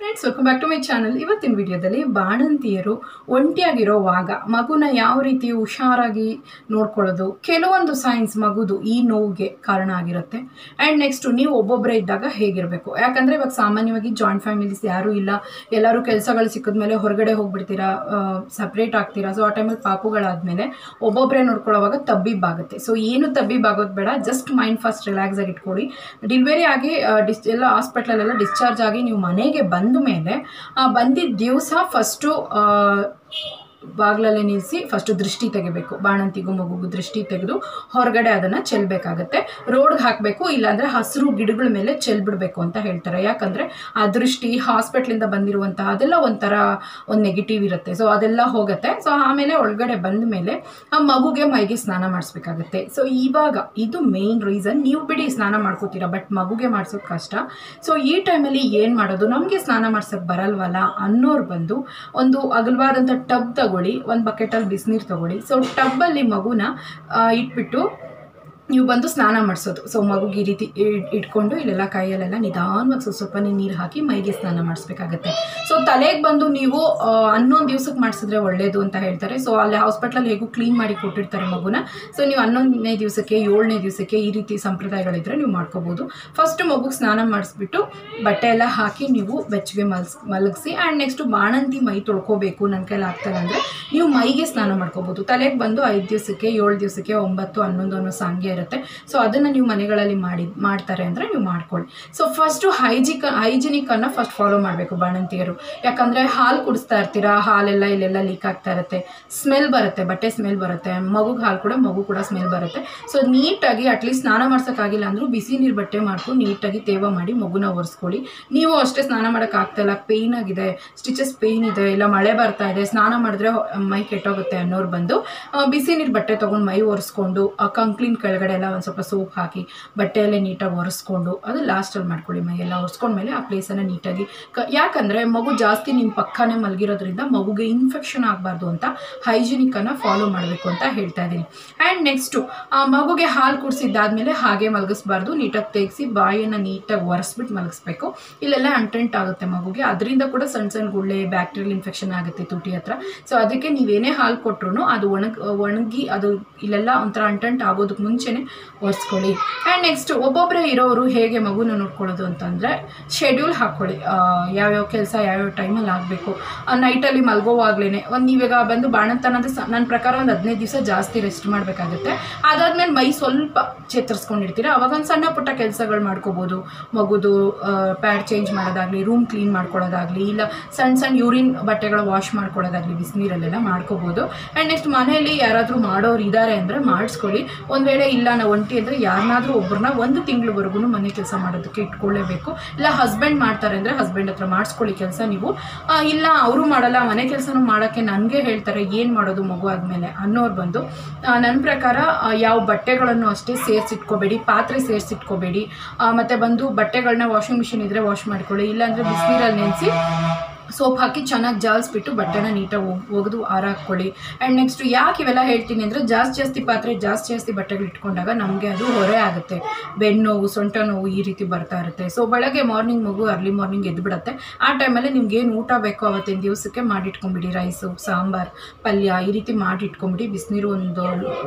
Friends, welcome back to my channel. ಇವತ್ತಿನ ವಿಡಿಯೋದಲ್ಲಿ ಬಾಣಂತಿಯರು ಒಂಟಿಯಾಗಿರೋವಾಗ ಮಗುನ ಯಾವ ರೀತಿ ಹುಷಾರಾಗಿ ನೋಡ್ಕೊಳ್ಳೋದು, ಕೆಲವೊಂದು ಸೈನ್ಸ್ ಮಗುದು ಈ ನೋವಿಗೆ ಕಾರಣ ಆಗಿರುತ್ತೆ. ಆ್ಯಂಡ್ ನೆಕ್ಸ್ಟ್ ನೀವು ಒಬ್ಬೊಬ್ಬರೇ ಇದ್ದಾಗ ಹೇಗಿರಬೇಕು. ಯಾಕಂದರೆ ಇವಾಗ ಸಾಮಾನ್ಯವಾಗಿ ಜಾಯಿಂಟ್ ಫ್ಯಾಮಿಲೀಸ್ ಯಾರೂ ಇಲ್ಲ, ಎಲ್ಲರೂ ಕೆಲಸಗಳು ಸಿಕ್ಕಿದ್ಮೇಲೆ ಹೊರಗಡೆ ಹೋಗ್ಬಿಡ್ತೀರಾ, ಸಪ್ರೇಟ್ ಆಗ್ತೀರಾ. ಸೊ ಆ ಟೈಮಲ್ಲಿ ಪಾಪುಗಳಾದಮೇಲೆ ಒಬ್ಬೊಬ್ಬರೇ ನೋಡ್ಕೊಳ್ಳೋವಾಗ ತಬ್ಬಿಬ್ಬಾಗುತ್ತೆ. ಸೊ ಏನು ತಬ್ಬಿಬ್ಬಾಗೋದು ಬೇಡ, ಜಸ್ಟ್ ಮೈಂಡ್ ಫಸ್ಟ್ ರಿಲ್ಯಾಕ್ಸ್ ಆಗಿ ಇಟ್ಕೊಳ್ಳಿ. ಡೆಲಿವರಿ ಆಗಿ ಎಲ್ಲ ಹಾಸ್ಪಿಟ್ಲಲ್ಲೆಲ್ಲ ಡಿಸ್ಚಾರ್ಜ್ ಆಗಿ ನೀವು ಮನೆಗೆ ಬಂದ ಮೇಲೆ ಬಂದಿದ್ದ ದಿವಸ ಫಸ್ಟು ಬಾಗ್ಲಲ್ಲೇ ನಿಲ್ಲಿಸಿ ಫಸ್ಟು ದೃಷ್ಟಿ ತೆಗಿಬೇಕು. ಬಾಣಂತಿಗೂ ಮಗುಗೂ ದೃಷ್ಟಿ ತೆಗೆದು ಹೊರಗಡೆ ಅದನ್ನು ಚೆಲ್ಲಬೇಕಾಗತ್ತೆ. ರೋಡ್ಗೆ ಹಾಕಬೇಕು, ಇಲ್ಲಾಂದರೆ ಹಸಿರು ಗಿಡಗಳ ಮೇಲೆ ಚೆಲ್ಬಿಡ್ಬೇಕು ಅಂತ ಹೇಳ್ತಾರೆ. ಯಾಕಂದರೆ ಆ ದೃಷ್ಟಿ ಹಾಸ್ಪಿಟ್ಲಿಂದ ಬಂದಿರುವಂತಹ ಅದೆಲ್ಲ ಒಂಥರ ಒಂದು ನೆಗೆಟಿವ್ ಇರುತ್ತೆ. ಸೊ ಅದೆಲ್ಲ ಹೋಗುತ್ತೆ. ಸೊ ಆಮೇಲೆ ಒಳಗಡೆ ಬಂದ ಮೇಲೆ ಆ ಮಗುಗೆ ಮೈಗೆ ಸ್ನಾನ ಮಾಡಿಸ್ಬೇಕಾಗತ್ತೆ. ಸೊ ಇವಾಗ ಇದು ಮೇನ್ ರೀಸನ್. ನೀವು ಬಿಡಿ ಸ್ನಾನ ಮಾಡ್ಕೋತೀರಾ, ಬಟ್ ಮಗುಗೆ ಮಾಡಿಸೋದು ಕಷ್ಟ. ಸೊ ಈ ಟೈಮಲ್ಲಿ ಏನು ಮಾಡೋದು, ನಮಗೆ ಸ್ನಾನ ಮಾಡ್ಸೋಕ್ಕೆ ಬರಲ್ವಲ್ಲ ಅನ್ನೋರು ಬಂದು ಒಂದು ಅಗಲವಾದಂಥ ಟಬ್ ತಗೊಳ್ಳಿ, ಒಂದು ಬಕೆಟಲ್ಲಿ ಬಿಸಿನೀರು ತಗೊಳ್ಳಿ. ಸೊ ಟಬ್ಬಲ್ಲಿ ಮಗುನ ಇಟ್ಬಿಟ್ಟು ನೀವು ಬಂದು ಸ್ನಾನ ಮಾಡಿಸೋದು. ಸೊ ಮಗುಗೆ ಈ ರೀತಿ ಇಟ್ಕೊಂಡು ಇಲ್ಲೆಲ್ಲ ಕೈಯಲ್ಲೆಲ್ಲ ನಿಧಾನವಾಗಿ ಸ್ವಲ್ಪ ನೀರು ಹಾಕಿ ಮೈಗೆ ಸ್ನಾನ ಮಾಡಿಸ್ಬೇಕಾಗತ್ತೆ. ಸೊ ತಲೆಗೆ ಬಂದು ನೀವು 11 ದಿವಸಕ್ಕೆ ಮಾಡಿಸಿದ್ರೆ ಒಳ್ಳೆಯದು ಅಂತ ಹೇಳ್ತಾರೆ. ಸೊ ಅಲ್ಲಿ ಹಾಸ್ಪಿಟ್ಲಲ್ಲಿ ಹೇಗೂ ಕ್ಲೀನ್ ಮಾಡಿ ಕೊಟ್ಟಿರ್ತಾರೆ ಮಗುನ. ಸೊ ನೀವು 11ನೇ ದಿವಸಕ್ಕೆ 7ನೇ ದಿವಸಕ್ಕೆ ಈ ರೀತಿ ಸಂಪ್ರದಾಯಗಳಿದ್ರೆ ನೀವು ಮಾಡ್ಕೋಬೋದು. ಫಸ್ಟ್ ಮಗುಗೆ ಸ್ನಾನ ಮಾಡಿಸ್ಬಿಟ್ಟು ಬಟ್ಟೆ ಎಲ್ಲ ಹಾಕಿ ನೀವು ಬೆಚ್ಚಗೆ ಮಲಗಿಸಿ. ಆ್ಯಂಡ್ ನೆಕ್ಸ್ಟು ಬಾಣಂತಿ ಮೈ ತೊಳ್ಕೋಬೇಕು, ನನ್ನ ಕೈಲಿ ಆಗ್ತಲ್ಲ ಅಂದರೆ ನೀವು ಮೈಗೆ ಸ್ನಾನ ಮಾಡ್ಕೋಬೋದು. ತಲೆಗೆ ಬಂದು 5 ದಿವಸಕ್ಕೆ 7 ದಿವಸಕ್ಕೆ 9 11 ಅನ್ನೋ ಸಾಂಗ್ಯ ಇರುತ್ತೆ. ಸೊ ಅದನ್ನು ನೀವು ಮನೆಗಳಲ್ಲಿ ಮಾಡ್ತಾರೆ ಅಂದರೆ ನೀವು ಮಾಡ್ಕೊಳ್ಳಿ. ಸೊ ಫಸ್ಟು ಹೈಜಿನಿಕನ್ನು ಫಸ್ಟ್ ಫಾಲೋ ಮಾಡಬೇಕು ಬಾಣಂತಿಯರು. ಯಾಕಂದರೆ ಹಾಲು ಕುಡಿಸ್ತಾ ಇರ್ತೀರಾ, ಹಾಲೆಲ್ಲ ಇಲ್ಲೆಲ್ಲ ಲೀಕ್ ಆಗ್ತಾ ಇರುತ್ತೆ, ಸ್ಮೆಲ್ ಬರುತ್ತೆ, ಬಟ್ಟೆ ಸ್ಮೆಲ್ ಬರುತ್ತೆ, ಮಗುಗೆ ಹಾಲು ಕೂಡ ಮಗು ಕೂಡ ಸ್ಮೆಲ್ ಬರುತ್ತೆ. ಸೊ ನೀಟಾಗಿ ಅಟ್ಲೀಸ್ಟ್ ಸ್ನಾನ ಮಾಡ್ಸೋಕ್ಕಾಗಿಲ್ಲ ಅಂದರೂ ಬಿಸಿ ನೀರು ಬಟ್ಟೆ ಮಾಡ್ಕೊಂಡು ನೀಟಾಗಿ ತೇವ ಮಾಡಿ ಮಗುನ ಒರೆಸ್ಕೊಳ್ಳಿ. ನೀವು ಅಷ್ಟೇ ಸ್ನಾನ ಮಾಡೋಕ್ಕಾಗ್ತಾಯಿಲ್ಲ, ಪೇಯ್ನ್ ಆಗಿದೆ, ಸ್ಟಿಚಸ್ ಪೇಯ್ನ್ ಇದೆ, ಇಲ್ಲ ಮಳೆ ಬರ್ತಾ ಇದೆ, ಸ್ನಾನ ಮಾಡಿದ್ರೆ ಮೈ ಕೆಟ್ಟೋಗುತ್ತೆ ಅನ್ನೋರು ಬಂದು ಬಿಸಿ ನೀರು ಬಟ್ಟೆ ತೊಗೊಂಡು ಮೈ ಒರೆಸ್ಕೊಂಡು ಆ ಕಂಕ್ಲಿನ ಕೆಳಗಡೆ ಎಲ್ಲ ಒಂದು ಸ್ವಲ್ಪ ಸೋಪ್ ಹಾಕಿ ಬಟ್ಟೆಯಲ್ಲೇ ನೀಟಾಗಿ ಒರೆಸ್ಕೊಂಡು ಅದು ಲಾಸ್ಟಲ್ಲಿ ಮಾಡ್ಕೊಳ್ಳಿ. ಮೈಯೆಲ್ಲ ಒರೆಸ್ಕೊಂಡ್ಮೇಲೆ ಆ ಪ್ಲೇಸನ್ನು ನೀಟಾಗಿ ಯಾಕಂದರೆ ಮಗು ಜಾಸ್ತಿ ನಿಮ್ಮ ಪಕ್ಕನೇ ಮಲಗಿರೋದ್ರಿಂದ ಮಗುಗೆ ಇನ್ಫೆಕ್ಷನ್ ಆಗಬಾರ್ದು ಅಂತ ಹೈಜಿನಿಕನ್ನು ಫಾಲೋ ಮಾಡಬೇಕು ಅಂತ ಹೇಳ್ತಾ ಇದ್ದೀನಿ. ಆ್ಯಂಡ್ ನೆಕ್ಸ್ಟು ಮಗುಗೆ ಹಾಲು ಕುಡಿಸಿದ್ದಾದಮೇಲೆ ಹಾಗೆ ಮಲಗಿಸ್ಬಾರ್ದು, ನೀಟಾಗಿ ತೆಗೆಸಿ ಬಾಯನ್ನು ನೀಟಾಗಿ ಒರೆಸ್ಬಿಟ್ಟು ಮಲಗಿಸ್ಬೇಕು. ಇಲ್ಲೆಲ್ಲ ಅಂಟೆಂಟ್ ಆಗುತ್ತೆ ಮಗುಗೆ, ಅದರಿಂದ ಕೂಡ ಸಣ್ಣ ಸಣ್ಣ ಗುಳ್ಳೆ ಬ್ಯಾಕ್ಟೀರಿಯಲ್ ಇನ್ಫೆಕ್ಷನ್ ಆಗುತ್ತೆ ತುಟಿ ಹತ್ರ. ಸೊ ಅದಕ್ಕೆ ನೀವೇನೇ ಹಾಲು ಕೊಟ್ಟರು ಅದು ಒಣಗಿ ಅದು ಇಲ್ಲೆಲ್ಲ ಒಂಥರ ಅಂಟೆಂಟ್ ಆಗೋದಕ್ಕೆ ಮುಂಚೆನೇ ಒರೆಸ್ಕೊಳ್ಳಿ. ಆ್ಯಂಡ್ ನೆಕ್ಸ್ಟ್ ಒಬ್ಬೊಬ್ಬರೇ ಇರೋರು ಹೇಗೆ ಮಗುನ ನೋಡ್ಕೊಳ್ಳೋದು ಅಂತಂದರೆ ಶೆಡ್ಯೂಲ್ ಹಾಕ್ಕೊಳ್ಳಿ, ಯಾವ್ಯಾವ ಕೆಲಸ ಯಾವ್ಯಾವ ಟೈಮಲ್ಲಿ ಆಗಬೇಕು. ನೈಟಲ್ಲಿ ಮಲ್ಗೋವಾಗ್ಲೇ ನೀವೀಗ ಬಂದು ಬಾಣಂತನಂದ್ರೆ ನನ್ನ ಪ್ರಕಾರ ಒಂದು 15 ದಿವಸ ಜಾಸ್ತಿ ರೆಸ್ಟ್ ಮಾಡಬೇಕಾಗುತ್ತೆ. ಅದಾದಮೇಲೆ ಮೈ ಸ್ವಲ್ಪ ಚೇತರಿಸ್ಕೊಂಡಿರ್ತೀರ, ಅವಾಗ ಒಂದು ಸಣ್ಣ ಪುಟ್ಟ ಕೆಲಸಗಳು ಮಾಡ್ಕೋಬೋದು. ಮಗುದು ಪ್ಯಾಡ್ ಚೇಂಜ್ ಮಾಡೋದಾಗಲಿ, ರೂಮ್ ಕ್ಲೀನ್ ಮಾಡ್ಕೊಳ್ಳೋದಾಗಲಿ, ಇಲ್ಲ ಸಣ್ಣ ಸಣ್ಣ ಯೂರಿನ್ ಬಟ್ಟೆಗಳು ವಾಶ್ ಮಾಡ್ಕೊಳ್ಳೋದಾಗಲಿ ಬಿಸಿನೀರಲ್ಲೆಲ್ಲ ಮಾಡ್ಕೋಬೋದು. ಆ್ಯಂಡ್ ನೆಕ್ಸ್ಟ್ ಮನೆಯಲ್ಲಿ ಯಾರಾದರೂ ಮಾಡೋರು ಇದ್ದಾರೆ ಅಂದರೆ ಮಾಡಿಸ್ಕೊಳ್ಳಿ. ಒಂದು ವೇಳೆ ಇಲ್ಲ ನಾವು ಒಂಟಿ ಅಂದರೆ ಯಾರನ್ನಾದರೂ ಒಬ್ಬರನ್ನ 1 ತಿಂಗಳವರೆಗೂ ಮನೆ ಕೆಲಸ ಮಾಡೋದಕ್ಕೆ ಇಟ್ಕೊಳ್ಳೇಬೇಕು. ಇಲ್ಲ ಹಸ್ಬೆಂಡ್ ಮಾಡ್ತಾರೆ ಅಂದರೆ ಹಸ್ಬೆಂಡ್ ಹತ್ರ ಮಾಡಿಸ್ಕೊಳ್ಳಿ ಕೆಲಸ ನೀವು. ಇಲ್ಲ ಅವರು ಮಾಡಲ್ಲ, ಮನೆ ಕೆಲಸನೂ ಮಾಡೋಕ್ಕೆ ನನಗೆ ಹೇಳ್ತಾರೆ, ಏನು ಮಾಡೋದು ಮಗು ಆದಮೇಲೆ ಅನ್ನೋರು ಬಂದು ನನ್ನ ಪ್ರಕಾರ ಯಾವ ಬಟ್ಟೆಗಳನ್ನು ಅಷ್ಟೇ ಸೇರಿಸಿಟ್ಕೋಬೇಡಿ, ಪಾತ್ರೆ ಸೇರಿಸಿಟ್ಕೋಬೇಡಿ. ಮತ್ತು ಬಂದು ಬಟ್ಟೆಗಳನ್ನ ವಾಷಿಂಗ್ ಮಿಷಿನ್ ಇದ್ದರೆ ವಾಶ್ ಮಾಡ್ಕೊಳ್ಳಿ, ಇಲ್ಲಾಂದರೆ ಬಿಸಿನೀರಲ್ಲಿ ನೆನೆಸಿ ಸೋಪ್ ಹಾಕಿ ಚೆನ್ನಾಗಿ ಜಾಲಿಸ್ಬಿಟ್ಟು ಬಟ್ಟೆನ ನೀಟಾಗಿ ಒಗೆದು ಹಾರಾಕ್ಕೊಳ್ಳಿ. ಆ್ಯಂಡ್ ನೆಕ್ಸ್ಟು ಯಾಕೆ ಇವೆಲ್ಲ ಹೇಳ್ತೀನಿ ಅಂದರೆ ಜಾಸ್ತಿ ಪಾತ್ರೆ ಜಾಸ್ತಿ ಬಟ್ಟೆಗಳು ಇಟ್ಕೊಂಡಾಗ ನಮಗೆ ಅದು ಹೊರೆ ಆಗುತ್ತೆ, ಬೆನ್ನೋವು ಸೊಂಟ ನೋವು ಈ ರೀತಿ ಬರ್ತಾ ಇರುತ್ತೆ. ಸೊ ಬೆಳಗ್ಗೆ ಮಾರ್ನಿಂಗ್ ಮಗು ಅರ್ಲಿ ಮಾರ್ನಿಂಗ್ ಎದ್ದು ಬಿಡುತ್ತೆ. ಆ ಟೈಮಲ್ಲಿ ನಿಮ್ಗೇನು ಊಟ ಬೇಕೋ ಅವತ್ತಿನ ದಿವಸಕ್ಕೆ ಮಾಡಿಟ್ಕೊಂಬಿಡಿ. ರೈಸು, ಸಾಂಬಾರು, ಪಲ್ಯ ಈ ರೀತಿ ಮಾಡಿಟ್ಕೊಂಬಿಡಿ. ಬಿಸಿನೀರು ಒಂದು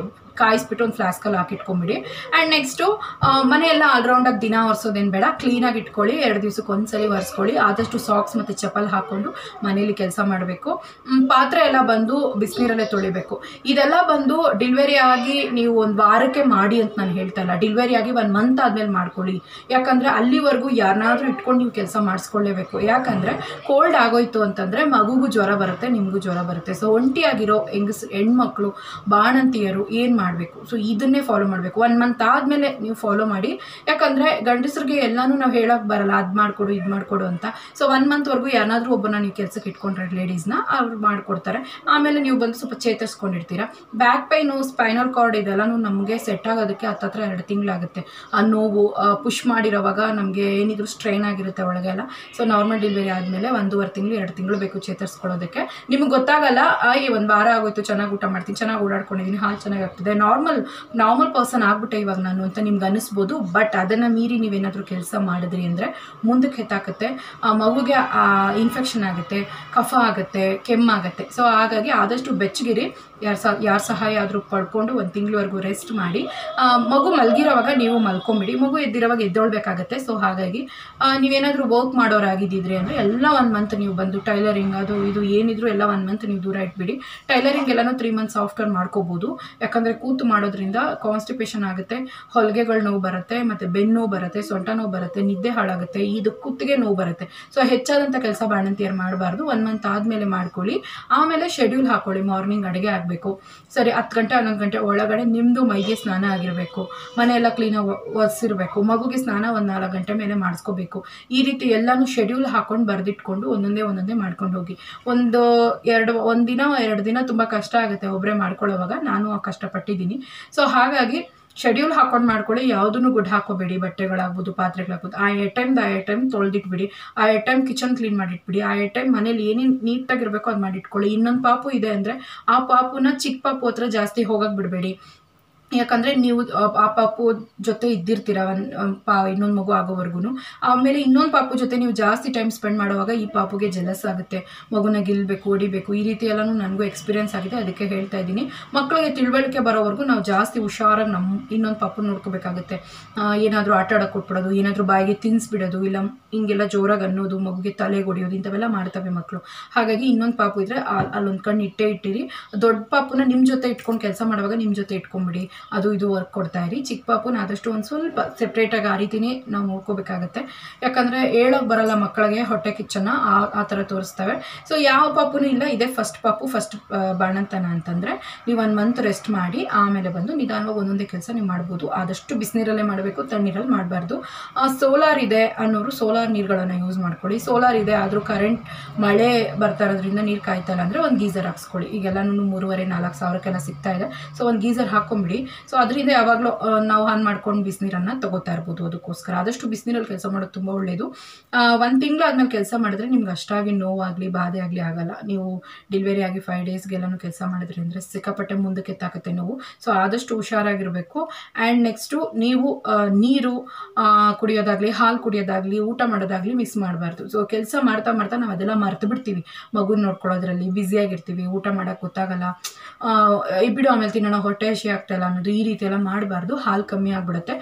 ಕಾಯಿಸ್ಬಿಟ್ಟು ಒಂದು ಫ್ಲಾಸ್ಕಲ್ಲಿ ಹಾಕಿಟ್ಕೊಂಬಿಡಿ. ಆ್ಯಂಡ್ ನೆಕ್ಸ್ಟು ಮನೆಯೆಲ್ಲ ಆಲ್ರೌಂಡಾಗಿ ದಿನ ಒರೆಸೋದೇನು ಬೇಡ, ಕ್ಲೀನಾಗಿ ಇಟ್ಕೊಳ್ಳಿ. 2 ದಿವಸಕ್ಕೆ ಒಂದ್ಸಲಿ ಒರೆಸ್ಕೊಳ್ಳಿ. ಆದಷ್ಟು ಸಾಕ್ಸ್ ಮತ್ತು ಚಪ್ಪಲ್ ಹಾಕ್ಕೊಂಡು ಮನೇಲಿ ಕೆಲಸ ಮಾಡಬೇಕು. ಪಾತ್ರೆ ಎಲ್ಲ ಬಂದು ಬಿಸಿನೀರಲ್ಲೇ ತೊಳಿಬೇಕು. ಇದೆಲ್ಲ ಬಂದು ಡೆಲಿವರಿ ಆಗಿ ನೀವು 1 ವಾರಕ್ಕೆ ಮಾಡಿ ಅಂತ ನಾನು ಹೇಳ್ತಾ ಇಲ್ಲ, ಡೆಲಿವರಿ ಆಗಿ 1 ಮಂತ್ ಆದಮೇಲೆ ಮಾಡ್ಕೊಳ್ಳಿ. ಯಾಕಂದರೆ ಅಲ್ಲಿವರೆಗೂ ಯಾರನ್ನಾದ್ರೂ ಇಟ್ಕೊಂಡು ನೀವು ಕೆಲಸ ಮಾಡಿಸ್ಕೊಳ್ಳೇಬೇಕು. ಯಾಕಂದರೆ ಕೋಲ್ಡ್ ಆಗೋಯ್ತು ಅಂತಂದರೆ ಮಗುಗೂ ಜ್ವರ ಬರುತ್ತೆ, ನಿಮಗೂ ಜ್ವರ ಬರುತ್ತೆ. ಸೊ ಒಂಟಿಯಾಗಿರೋ ಹೆಣ್ಮಕ್ಳು ಬಾಣಂತಿಯರು ಏನು ಮಾಡಬೇಕು, ಸೊ ಇದನ್ನೇ ಫಾಲೋ ಮಾಡಬೇಕು. 1 ಮಂತ್ ಆದಮೇಲೆ ನೀವು ಫಾಲೋ ಮಾಡಿ. ಯಾಕಂದರೆ ಗಂಡಸರಿಗೆ ಎಲ್ಲನೂ ನಾವು ಹೇಳೋಕ್ಕೆ ಬರಲ್ಲ, ಅದು ಮಾಡಿಕೊಡು ಇದು ಮಾಡಿಕೊಡು ಅಂತ. ಸೊ 1 ಮಂತ್ವರೆಗೂ ಯಾರನ್ನಾದ್ರೂ ಒಬ್ಬರನ್ನ ನೀವು ಕೆಲಸಕ್ಕೆ ಇಟ್ಕೊಂಡ್ರೆ ಲೇಡೀಸ್ನ ಅವ್ರು ಮಾಡಿಕೊಡ್ತಾರೆ. ಆಮೇಲೆ ನೀವು ಬಂದು ಸ್ವಲ್ಪ ಚೇತರಿಸ್ಕೊಂಡಿರ್ತೀರ. ಬ್ಯಾಕ್ ಪೈನು, ಸ್ಪೈನಲ್ ಕಾರ್ಡ್ ಇದೆಲ್ಲನೂ ನಮಗೆ ಸೆಟ್ ಆಗೋದಕ್ಕೆ ಹತ್ತತ್ರ 2 ತಿಂಗಳಾಗುತ್ತೆ. ಆ ನೋವು ಪುಷ್ ಮಾಡಿರೋವಾಗ ನಮಗೆ ಏನಿದ್ರು ಸ್ಟ್ರೈನ್ ಆಗಿರುತ್ತೆ ಒಳಗೆಲ್ಲ. ಸೊ ನಾರ್ಮಲ್ ಡೆಲಿವರಿ ಆದಮೇಲೆ 1.5 ತಿಂಗಳು 2 ತಿಂಗಳು ಬೇಕು ಚೇತರಿಸ್ಕೊಳ್ಳೋದಕ್ಕೆ. ನಿಮಗೆ ಗೊತ್ತಾಗಲ್ಲ, 1 ವಾರ ಆಗೋಯ್ತು, ಚೆನ್ನಾಗಿ ಊಟ ಮಾಡ್ತೀನಿ, ಚೆನ್ನಾಗಿ ಓಡಾಡ್ಕೊಂಡಿದ್ದೀನಿ, ಹಾಲು ಚೆನ್ನಾಗಿ ಆಗ್ತಿದೆ, ಮದುವೆ ನಾರ್ಮಲ್ ಪರ್ಸನ್ ಆಗ್ಬಿಟ್ಟೆ ಇವಾಗ ನಾನು ಅಂತ ನಿಮ್ಗೆ ಅನಿಸ್ಬೋದು. ಬಟ್ ಅದನ್ನು ಮೀರಿ ನೀವೇನಾದರೂ ಕೆಲಸ ಮಾಡಿದ್ರಿ ಅಂದರೆ ಮುಂದಕ್ಕೆ ಹೆತ್ತಾಕತ್ತೆ, ಆ ಮಗುಗೆ ಇನ್ಫೆಕ್ಷನ್ ಆಗುತ್ತೆ, ಕಫ ಆಗುತ್ತೆ, ಕೆಮ್ಮಾಗುತ್ತೆ. ಸೊ ಹಾಗಾಗಿ ಆದಷ್ಟು ಬೆಚ್ಚಗಿರಿ. ಯಾರ ಸಹಾಯ ಆದರೂ ಪಡ್ಕೊಂಡು 1 ತಿಂಗಳವರೆಗೂ ರೆಸ್ಟ್ ಮಾಡಿ. ಮಗು ಮಲಗಿರೋವಾಗ ನೀವು ಮಲ್ಕೊಂಬಿಡಿ, ಮಗು ಎದ್ದಿರೋವಾಗ ಎದ್ದೊಳ್ಬೇಕಾಗತ್ತೆ. ಸೊ ಹಾಗಾಗಿ ನೀವೇನಾದರೂ ವರ್ಕ್ ಮಾಡೋರಾಗಿದ್ದಿದ್ರೆ ಅಂದರೆ ಎಲ್ಲ 1 ಮಂತ್ ನೀವು ಬಂದು ಟೈಲರಿಂಗ್ ಅದು ಇದು ಏನಿದ್ರು ಎಲ್ಲ 1 ಮಂತ್ ನೀವು ದೂರ ಇಟ್ಬಿಡಿ. ಟೈಲರಿಂಗ್ ಎಲ್ಲನೂ 3 ಮಂತ್ಸ್ ಸಾಫ್ಟ್ವೇರ್ ಮಾಡ್ಕೋಬೋದು. ಯಾಕಂದರೆ ಕೂತು ಮಾಡೋದ್ರಿಂದ ಕಾನ್ಸ್ಟಿಪೇಷನ್ ಆಗುತ್ತೆ, ಹೊಲಿಗೆಗಳು ನೋವು ಬರುತ್ತೆ, ಮತ್ತು ಬೆನ್ನು ನೋವು ಬರುತ್ತೆ, ಸೊಂಟ ನೋವು ಬರುತ್ತೆ, ನಿದ್ದೆ ಹಾಳಾಗುತ್ತೆ, ಇದು ಕುತ್ತಿಗೆ ನೋವು ಬರುತ್ತೆ. ಸೊ ಹೆಚ್ಚಾದಂಥ ಕೆಲಸ ಬಾಣಂತಿಯರು ಮಾಡಬಾರ್ದು. 1 ಮಂತ್ ಆದಮೇಲೆ ಮಾಡ್ಕೊಳ್ಳಿ. ಆಮೇಲೆ ಶೆಡ್ಯೂಲ್ ಹಾಕೊಳ್ಳಿ. ಮಾರ್ನಿಂಗ್ ಅಡುಗೆ ಆಗಬೇಕು, ಸರಿ 10 ಗಂಟೆ 11 ಗಂಟೆ ಒಳಗಡೆ ನಿಮ್ಮದು ಮೈಗೆ ಸ್ನಾನ ಆಗಿರಬೇಕು, ಮನೆಯೆಲ್ಲ ಕ್ಲೀನಾಗಿ ಒರೆಸಿರಬೇಕು, ಮಗುಗೆ ಸ್ನಾನ 1-4 ಗಂಟೆ ಮೇಲೆ ಮಾಡಿಸ್ಕೋಬೇಕು. ಈ ರೀತಿ ಎಲ್ಲನೂ ಶೆಡ್ಯೂಲ್ ಹಾಕೊಂಡು ಬರೆದಿಟ್ಕೊಂಡು ಒಂದೊಂದೇ ಮಾಡ್ಕೊಂಡು ಹೋಗಿ. ಒಂದು ದಿನ 2 ದಿನ ತುಂಬ ಕಷ್ಟ ಆಗುತ್ತೆ ಒಬ್ಬರೇ ಮಾಡ್ಕೊಳ್ಳೋವಾಗ. ನಾನು ಕಷ್ಟಪಟ್ಟಿದ್ದೀನಿ. ಸೊ ಹಾಗಾಗಿ ಶೆಡ್ಯೂಲ್ ಹಾಕೊಂಡು ಮಾಡ್ಕೊಳ್ಳಿ. ಯಾವುದನ್ನು ಗುಡ್ ಹಾಕೋಬೇಡಿ. ಬಟ್ಟೆಗಳಾಗ್ಬೋದು, ಪಾತ್ರೆಗಳಾಗ್ಬೋದು, ಆ ಟೈಮ್ ತೊಳೆದಿಟ್ಬಿಡಿ. ಆ ಟೈಮ್ ಕಿಚನ್ ಕ್ಲೀನ್ ಮಾಡಿಟ್ಬಿಡಿ. ಆ ಟೈಮ್ ಮನೇಲಿ ಏನೇನು ನೀಟಾಗಿರಬೇಕು ಅದು ಮಾಡಿಟ್ಕೊಳ್ಳಿ. ಇನ್ನೊಂದು ಪಾಪು ಇದೆ ಅಂದರೆ ಆ ಪಾಪುನ ಚಿಕ್ಕ ಪಾಪು ಹತ್ರ ಜಾಸ್ತಿ ಹೋಗಕ್ಕೆ ಬಿಡಬೇಡಿ. ಯಾಕಂದರೆ ನೀವು ಆ ಪಾಪು ಜೊತೆ ಇದ್ದಿರ್ತೀರ ಇನ್ನೊಂದು ಮಗು ಆಗೋವರೆಗೂ. ಆಮೇಲೆ ಇನ್ನೊಂದು ಪಾಪು ಜೊತೆ ನೀವು ಜಾಸ್ತಿ ಟೈಮ್ ಸ್ಪೆಂಡ್ ಮಾಡುವಾಗ ಈ ಪಾಪುಗೆ ಜೆಲಸ್ ಆಗುತ್ತೆ, ಮಗುನ ಗೆಲ್ಲಬೇಕು, ಹೊಡಿಬೇಕು. ಈ ರೀತಿ ಎಲ್ಲನೂ ನನಗೂ ಎಕ್ಸ್ಪೀರಿಯನ್ಸ್ ಆಗಿದೆ, ಅದಕ್ಕೆ ಹೇಳ್ತಾ ಇದ್ದೀನಿ. ಮಕ್ಕಳಿಗೆ ತಿಳುವಳಿಕೆ ಬರೋವರೆಗೂ ನಾವು ಜಾಸ್ತಿ ಹುಷಾರಾಗಿ ಇನ್ನೊಂದು ಪಾಪು ನೋಡ್ಕೋಬೇಕಾಗುತ್ತೆ. ಏನಾದರೂ ಆಟ ಆಡೋಕೆ ಕೊಟ್ಬಿಡೋದು, ಏನಾದರೂ ಬಾಯಿಗೆ ತಿನ್ನಿಸ್ಬಿಡೋದು, ಇಲ್ಲ ಹಿಂಗೆಲ್ಲ ಜೋರಾಗಿ ಅನ್ನೋದು, ಮಗುಗೆ ತಲೆಗೆ ಹೊಡಿಯೋದು, ಇಂಥವೆಲ್ಲ ಮಾಡ್ತವೆ ಮಕ್ಕಳು. ಹಾಗಾಗಿ ಇನ್ನೊಂದು ಪಾಪು ಇದ್ದರೆ ಅಲ್ಲೊಂದು ಕಣ್ಣು ಇಟ್ಟಿರಿ. ದೊಡ್ಡ ಪಾಪುನ ನಿಮ್ಮ ಜೊತೆ ಇಟ್ಕೊಂಡು ಕೆಲಸ ಮಾಡುವಾಗ ನಿಮ್ಮ ಜೊತೆ ಇಟ್ಕೊಂಡ್ಬಿಡಿ. ಅದು ಇದು ವರ್ಕ್ ಕೊಡ್ತಾ ಇರಿ. ಚಿಕ್ಕ ಪಾಪುನ ಆದಷ್ಟು ಒಂದು ಸ್ವಲ್ಪ ಸೆಪ್ರೇಟಾಗಿ ಆ ರೀತಿನೇ ನಾವು ನೋಡ್ಕೋಬೇಕಾಗತ್ತೆ. ಯಾಕಂದರೆ ಹೇಳೋಕೆ ಬರಲ್ಲ ಮಕ್ಕಳಿಗೆ, ಹೊಟ್ಟೆ ಕಿಚ್ಚನ್ನ ಆ ಥರ ತೋರಿಸ್ತವೆ. ಸೊ ಯಾವ ಪಾಪುನೂ ಇಲ್ಲ, ಇದೇ ಫಸ್ಟ್ ಬಾಣಂತನ ಅಂತಂದರೆ ನೀವು 1 ಮಂತ್ ರೆಸ್ಟ್ ಮಾಡಿ ಆಮೇಲೆ ಬಂದು ನಿಧಾನವಾಗಿ ಒಂದೊಂದೇ ಕೆಲಸ ನೀವು ಮಾಡ್ಬೋದು. ಆದಷ್ಟು ಬಿಸಿನೀರಲ್ಲೇ ಮಾಡಬೇಕು, ತಣ್ಣೀರಲ್ಲಿ ಮಾಡಬಾರ್ದು. ಸೋಲಾರ್ ಇದೆ ಅನ್ನೋರು ಸೋಲಾರ್ ನೀರುಗಳನ್ನು ಯೂಸ್ ಮಾಡ್ಕೊಳ್ಳಿ. ಸೋಲಾರ್ ಇದೆ ಆದರೂ ಕರೆಂಟ್ ಮಳೆ ಬರ್ತಾ ಇರೋದ್ರಿಂದ ನೀರು ಕಾಯ್ತಲ್ಲ ಅಂದರೆ ಒಂದು ಗೀಸರ್ ಹಾಕ್ಸ್ಕೊಳ್ಳಿ. ಈಗೆಲ್ಲನೂ 3,500-4 ಸಾವಿರಕ್ಕೆಲ್ಲ ಸಿಗ್ತಾ ಇದೆ. ಸೊ ಒಂದು ಗೀಸರ್ ಹಾಕೊಂಬಿಡಿ. ಸೊ ಅದರಿಂದ ಯಾವಾಗಲೂ ನಾವು ಆನ್ ಮಾಡ್ಕೊಂಡು ಬಿಸಿನೀರನ್ನು ತಗೋತಾ ಇರ್ಬೋದು. ಅದಕ್ಕೋಸ್ಕರ ಆದಷ್ಟು ಬಿಸಿನೀರಲ್ಲಿ ಕೆಲಸ ಮಾಡೋದು ತುಂಬ ಒಳ್ಳೆಯದು. 1 ತಿಂಗಳು ಆದಮೇಲೆ ಕೆಲಸ ಮಾಡಿದ್ರೆ ನಿಮ್ಗೆ ಅಷ್ಟಾಗಿ ನೋವಾಗಲಿ ಬಾಧೆ ಆಗಲಿ ಆಗಲ್ಲ. ನೀವು ಡೆಲಿವರಿ ಆಗಿ 5 ಡೇಸ್ಗೆಲ್ಲನೂ ಕೆಲಸ ಮಾಡಿದ್ರಿ ಅಂದರೆ ಸಿಕ್ಕಾಪಟ್ಟೆ ಮುಂದಕ್ಕೆ ತಾಕತ್ತೆ ನೋವು. ಸೊ ಆದಷ್ಟು ಹುಷಾರಾಗಿರಬೇಕು. ಆ್ಯಂಡ್ ನೆಕ್ಸ್ಟು ನೀವು ನೀರು ಕುಡಿಯೋದಾಗಲಿ, ಹಾಲು ಕುಡಿಯೋದಾಗಲಿ, ಊಟ ಮಾಡೋದಾಗಲಿ ಮಿಸ್ ಮಾಡಬಾರ್ದು. ಸೊ ಕೆಲಸ ಮಾಡ್ತಾ ನಾವು ಅದೆಲ್ಲ ಮರ್ತು ಬಿಡ್ತೀವಿ. ಮಗುನ ನೋಡ್ಕೊಳ್ಳೋದ್ರಲ್ಲಿ ಬ್ಯುಸಿಯಾಗಿರ್ತೀವಿ, ಊಟ ಮಾಡೋಕ್ಕೆ ಗೊತ್ತಾಗಲ್ಲ, ಬಿಡು ಆಮೇಲೆ ತಿನ್ನೋಣ, ಹೊಟ್ಟೆ ಹಸಿ ಆಗ್ತಾಯಿಲ್ಲ ಅನ್ನೋದು, ಈ ರೀತಿ ಎಲ್ಲ ಮಾಡಬಾರ್ದು. ಹಾಲು ಕಮ್ಮಿ ಆಗಿಬಿಡುತ್ತೆ.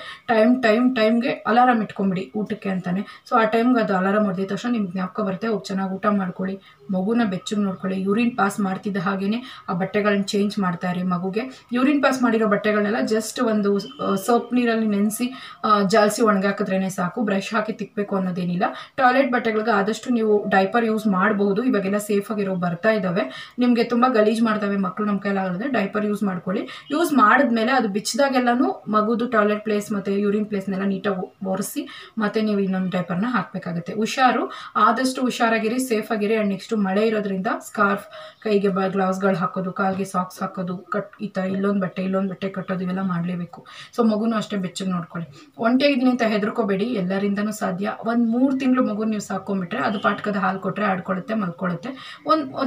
ಟೈಮ್ಗೆ ಅಲಾರಾಮ್ ಇಟ್ಕೊಂಬಿಡಿ ಊಟಕ್ಕೆ ಅಂತಾನೆ. ಸೊ ಆ ಟೈಮ್ಗೆ ಅದು ಅಲಾರಾಮ್ ಹೊಡೆದ ತಕ್ಷಣ ನಿಮ್ಗೆ ಜ್ಞಾಪಕ ಬರುತ್ತೆ. ಹೋಗಿ ಚೆನ್ನಾಗಿ ಊಟ ಮಾಡ್ಕೊಳ್ಳಿ, ಮಗುನ ಬೆಚ್ಚಗೆ ನೋಡ್ಕೊಳ್ಳಿ. ಯೂರಿನ್ ಪಾಸ್ ಮಾಡ್ತಿದ್ದ ಹಾಗೇ ಆ ಬಟ್ಟೆಗಳನ್ನ ಚೇಂಜ್ ಮಾಡ್ತಾ ಇರಿ. ಮಗುಗೆ ಯೂರಿನ್ ಪಾಸ್ ಮಾಡಿರೋ ಬಟ್ಟೆಗಳನ್ನೆಲ್ಲ ಜಸ್ಟ್ ಒಂದು ಸೋಪ್ ನೀರಲ್ಲಿ ನೆನೆಸಿ ಜಾಲಿಸಿ ಒಣಗಾಕಿದ್ರೇ ಸಾಕು. ಬ್ರಷ್ ಹಾಕಿ ತಿಕ್ಕಬೇಕು ಅನ್ನೋದೇನಿಲ್ಲ. ಟಾಯ್ಲೆಟ್ ಬಟ್ಟೆಗಳಿಗೆ ಆದಷ್ಟು ನೀವು ಡೈಪರ್ ಯೂಸ್ ಮಾಡಬಹುದು. ಇವಾಗೆಲ್ಲ ಸೇಫಾಗಿರೋ ಬರ್ತಾ ಇದ್ದಾವೆ. ನಿಮಗೆ ತುಂಬ ಗಲೀಜು ಮಾಡ್ತವೆ ಮಕ್ಕಳು, ನಮ್ಮ ಕೈಲಾಗದೆ ಡೈಪರ್ ಯೂಸ್ ಮಾಡ್ಕೊಳ್ಳಿ. ಯೂಸ್ ಮಾಡಿದ್ಮೇಲೆ ಅದು ಬಿಚ್ಚಿದಾಗೆಲ್ಲನೂ ಮಗುದು ಟಾಯ್ಲೆಟ್ ಪ್ಲೇಸ್ ಮತ್ತು ಯೂರಿನ್ ಪ್ಲೇಸ್ನೆಲ್ಲ ನೀಟಾಗಿ ಒರೆಸಿ ಮತ್ತೆ ನೀವು ಇನ್ನೊಂದು ಡೈಪರ್ನ ಹಾಕಬೇಕಾಗುತ್ತೆ. ಹುಷಾರು, ಆದಷ್ಟು ಹುಷಾರಾಗಿರಿ, ಸೇಫಾಗಿರಿ. ಆ್ಯಂಡ್ ನೆಕ್ಸ್ಟು ಮಳೆ ಇರೋದ್ರಿಂದ ಸ್ಕಾರ್ಫ್, ಕೈಗೆ ಗ್ಲೌಸ್ಗಳು ಹಾಕೋದು, ಕಾಲಿಗೆ ಸಾಕ್ಸ್ ಹಾಕೋದು, ಈ ಥರ ಇಲ್ಲೊಂದು ಬಟ್ಟೆ ಕಟ್ಟೋದು, ಇವೆಲ್ಲ ಮಾಡಲೇಬೇಕು. ಸೊ ಮಗುನೂ ಅಷ್ಟೇ ಬೆಚ್ಚಗೆ ನೋಡ್ಕೊಳ್ಳಿ. ಒಂಟಿಯಾಗಿದ್ದೀನಿ ಅಂತ ಹೆದರ್ಕೋಬೇಡಿ, ಎಲ್ಲರಿಂದನೂ ಸಾಧ್ಯ. 1-3 ತಿಂಗಳು ಮಗು ನೀವು ಸಾಕೊಂಡ್ಬಿಟ್ರೆ ಅದು ಪಾಟ್ಕದ ಹಾಲು ಕೊಟ್ಟರೆ ಆಡ್ಕೊಳ್ಳುತ್ತೆ, ಮಲ್ಕೊಳ್ಳುತ್ತೆ.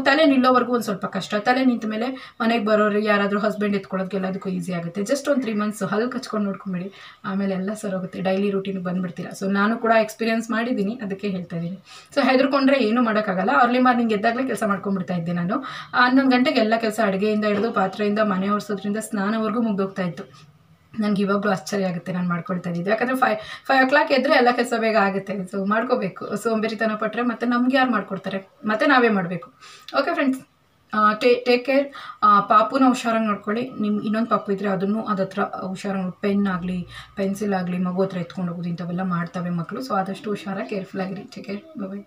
ತಲೆ ನಿಲ್ಲೋವರೆಗೂ ಒಂದು ಸ್ವಲ್ಪ ಕಷ್ಟ. ತಲೆ ನಿಂತ ಮೇಲೆ ಮನೆಗೆ ಬರೋರು ಯಾರಾದರೂ ಹಸ್ಬೆಂಡ್ ಎತ್ಕೊಳ್ಳೋದಕ್ಕೆ ಎಲ್ಲದಕ್ಕೂ ಈಸಿ ಆಗುತ್ತೆ. ಜಸ್ಟ್ ಒಂದು 3 ಮಂತ್ಸ್ ಹಲ್ಲು ಕಚ್ಕೊಂಡು ನೋಡ್ಕೊಂಬಿಡಿ, ಆಮೇಲೆ ಎಲ್ಲ ಸರೋಗುತ್ತೆ. ಡೈಲಿ ರೂಟೀನ್ಗೆ ಬಂದುಬಿಡ್ತೀರಾ. ಸೊ ನಾನು ಕೂಡ ಎಕ್ಸ್ಪೀರಿಯನ್ಸ್ ಮಾಡಿದ್ದೀನಿ, ಅದಕ್ಕೆ ಹೇಳ್ತಾ ಇದ್ದೀನಿ. ಸೊ ಹೆದರ್ಕೊಂಡ್ರೆ ಏನೂ ಮಾಡೋಕ್ಕಾಗಲ್ಲ. ಅರ್ಲಿ ಮಾರ್ನಿಂಗ್ ಎದ್ದಾಗಲೇ ಕೆಲಸ ಮಾಡ್ಕೊಂಡ್ಬಿಡ್ತಾ ಇದ್ದೆ ನಾನು. 11 ಗಂಟೆಗೆ ಎಲ್ಲ ಕೆಲಸ, ಅಡುಗೆಯಿಂದ ಹಿಡಿದು ಪಾತ್ರೆಯಿಂದ ಮನೆ ಒರೆಸೋದ್ರಿಂದ ಸ್ನಾನವರೆಗೂ ಮುಗ್ದೋಗ್ತಾ ಇತ್ತು. ನನಗೆ ಇವಾಗಲೂ ಆಶ್ಚರ್ಯ ಆಗುತ್ತೆ ನಾನು ಮಾಡ್ಕೊಳ್ತಾ ಇದ್ದಿದ್ದು. ಯಾಕಂದರೆ 5 o'clock ಎದ್ದರೆ ಎಲ್ಲ ಕೆಲಸ ಬೇಗ ಆಗುತ್ತೆ. ಸೊ ಮಾಡ್ಕೋಬೇಕು. ಸೋಂಬೇರಿತನ ಪಟ್ಟರೆ ಮತ್ತೆ ನಮ್ಗೆ ಯಾರು ಮಾಡ್ಕೊಡ್ತಾರೆ, ಮತ್ತೆ ನಾವೇ ಮಾಡಬೇಕು. Okay friends, take care. ಪಾಪುನ ಹುಷಾರಾಗಿ ನೋಡ್ಕೊಳ್ಳಿ. ಇನ್ನೊಂದು ಪಾಪು ಇದ್ದರೆ ಅದನ್ನು ಹತ್ರ ಹುಷಾರಾಗಿ ಪೆನ್ ಆಗಲಿ, ಪೆನ್ಸಿಲ್ ಆಗಲಿ ಮಗು ಹತ್ರ ಎತ್ಕೊಂಡು ಹೋಗೋದು, ಇಂಥವೆಲ್ಲ ಮಾಡ್ತವೆ ಮಕ್ಕಳು. ಸೊ ಆದಷ್ಟು ಹುಷಾರಾಗಿ ಕೇರ್ಫುಲ್ ಆಗಿರಿ. Take care. ಬಾಯ್.